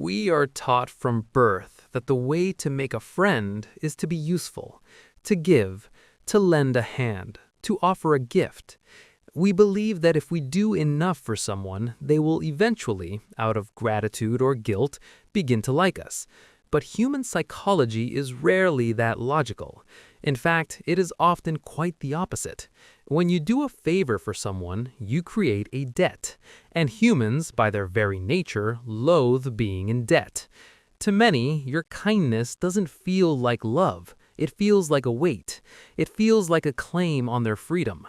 We are taught from birth that the way to make a friend is to be useful, to give, to lend a hand, to offer a gift. We believe that if we do enough for someone, they will eventually, out of gratitude or guilt, begin to like us. But human psychology is rarely that logical. In fact, it is often quite the opposite. When you do a favor for someone, you create a debt. And humans, by their very nature, loathe being in debt. To many, your kindness doesn't feel like love. It feels like a weight. It feels like a claim on their freedom.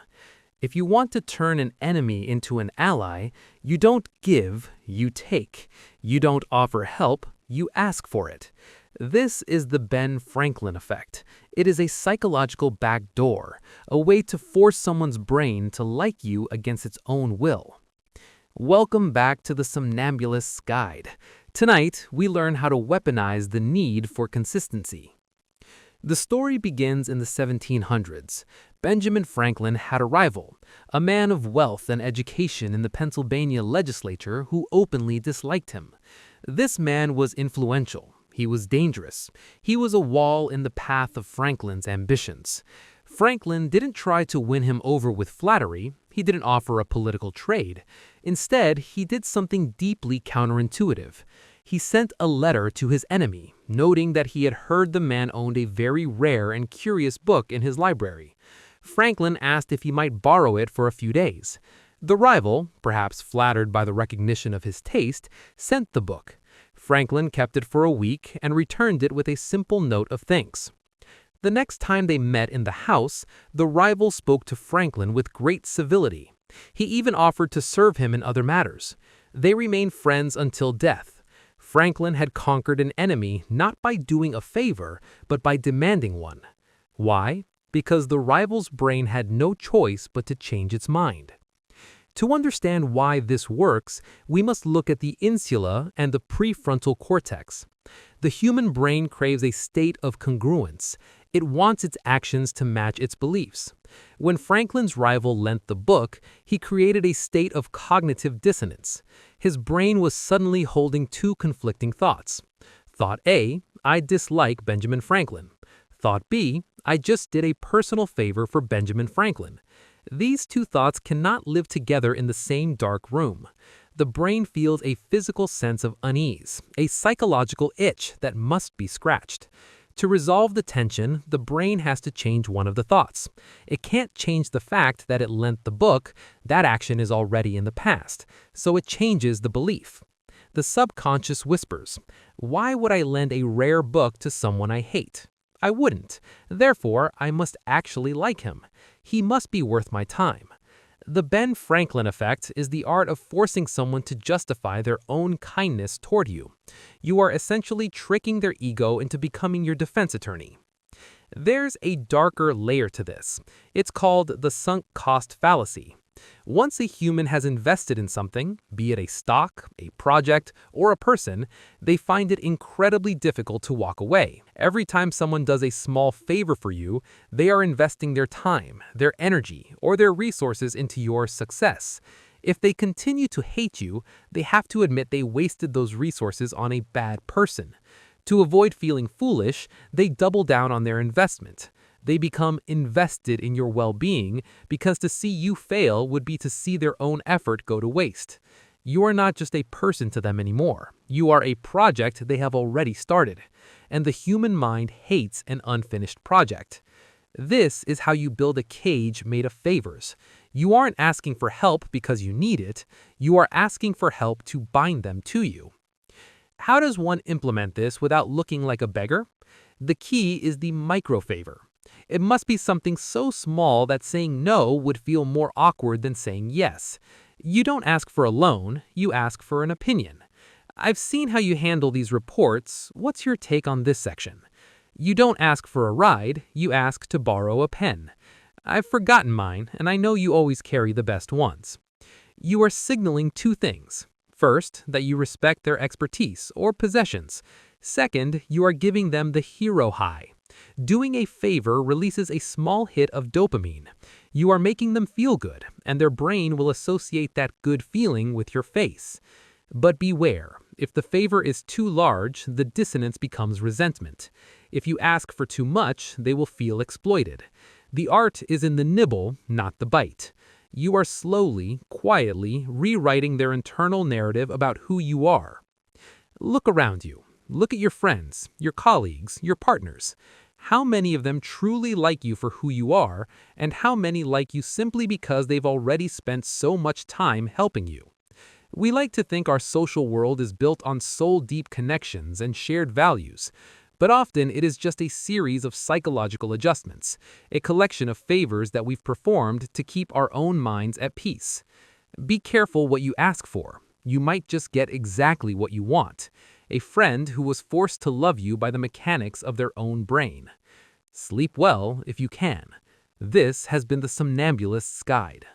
If you want to turn an enemy into an ally, you don't give, you take. You don't offer help, you ask for it. This is the Ben Franklin effect. It is a psychological backdoor, a way to force someone's brain to like you against its own will. Welcome back to the Somnambulist's Guide. Tonight, we learn how to weaponize the need for consistency. The story begins in the 1700s. Benjamin Franklin had a rival, a man of wealth and education in the Pennsylvania legislature who openly disliked him. This man was influential. He was dangerous. He was a wall in the path of Franklin's ambitions. Franklin didn't try to win him over with flattery. He didn't offer a political trade. Instead, he did something deeply counterintuitive. He sent a letter to his enemy, noting that he had heard the man owned a very rare and curious book in his library. Franklin asked if he might borrow it for a few days. The rival, perhaps flattered by the recognition of his taste, sent the book. Franklin kept it for a week and returned it with a simple note of thanks. The next time they met in the house, the rival spoke to Franklin with great civility. He even offered to serve him in other matters. They remained friends until death. Franklin had conquered an enemy not by doing a favor, but by demanding one. Why? Because the rival's brain had no choice but to change its mind. To understand why this works, we must look at the insula and the prefrontal cortex. The human brain craves a state of congruence. It wants its actions to match its beliefs. When Franklin's rival lent the book, he created a state of cognitive dissonance. His brain was suddenly holding two conflicting thoughts. Thought A, I dislike Benjamin Franklin. Thought B, I just did a personal favor for Benjamin Franklin. These two thoughts cannot live together in the same dark room. The brain feels a physical sense of unease, a psychological itch that must be scratched. To resolve the tension, the brain has to change one of the thoughts. It can't change the fact that it lent the book. That action is already in the past, so it changes the belief. The subconscious whispers, why would I lend a rare book to someone I hate? I wouldn't. Therefore, I must actually like him. He must be worth my time. The Ben Franklin effect is the art of forcing someone to justify their own kindness toward you. You are essentially tricking their ego into becoming your defense attorney. There's a darker layer to this. It's called the sunk cost fallacy. Once a human has invested in something, be it a stock, a project, or a person, they find it incredibly difficult to walk away. Every time someone does a small favor for you, they are investing their time, their energy, or their resources into your success. If they continue to hate you, they have to admit they wasted those resources on a bad person. To avoid feeling foolish, they double down on their investment. They become invested in your well-being because to see you fail would be to see their own effort go to waste. You are not just a person to them anymore. You are a project they have already started. And the human mind hates an unfinished project. This is how you build a cage made of favors. You aren't asking for help because you need it. You are asking for help to bind them to you. How does one implement this without looking like a beggar? The key is the micro-favor. It must be something so small that saying no would feel more awkward than saying yes. You don't ask for a loan, you ask for an opinion. I've seen how you handle these reports. What's your take on this section? You don't ask for a ride, you ask to borrow a pen. I've forgotten mine, and I know you always carry the best ones. You are signaling two things. First, that you respect their expertise or possessions. Second, you are giving them the hero high. Doing a favor releases a small hit of dopamine. You are making them feel good, and their brain will associate that good feeling with your face. But beware, If the favor is too large, the dissonance becomes resentment. If you ask for too much, they will feel exploited. The art is in the nibble, not the bite. You are slowly, quietly rewriting their internal narrative about who you are. Look around you. Look at your friends, your colleagues, your partners. How many of them truly like you for who you are, and how many like you simply because they've already spent so much time helping you? We like to think our social world is built on soul-deep connections and shared values, but often it is just a series of psychological adjustments, a collection of favors that we've performed to keep our own minds at peace. Be careful what you ask for. You might just get exactly what you want, a friend who was forced to love you by the mechanics of their own brain. Sleep well if you can. This has been the Somnambulist's Guide.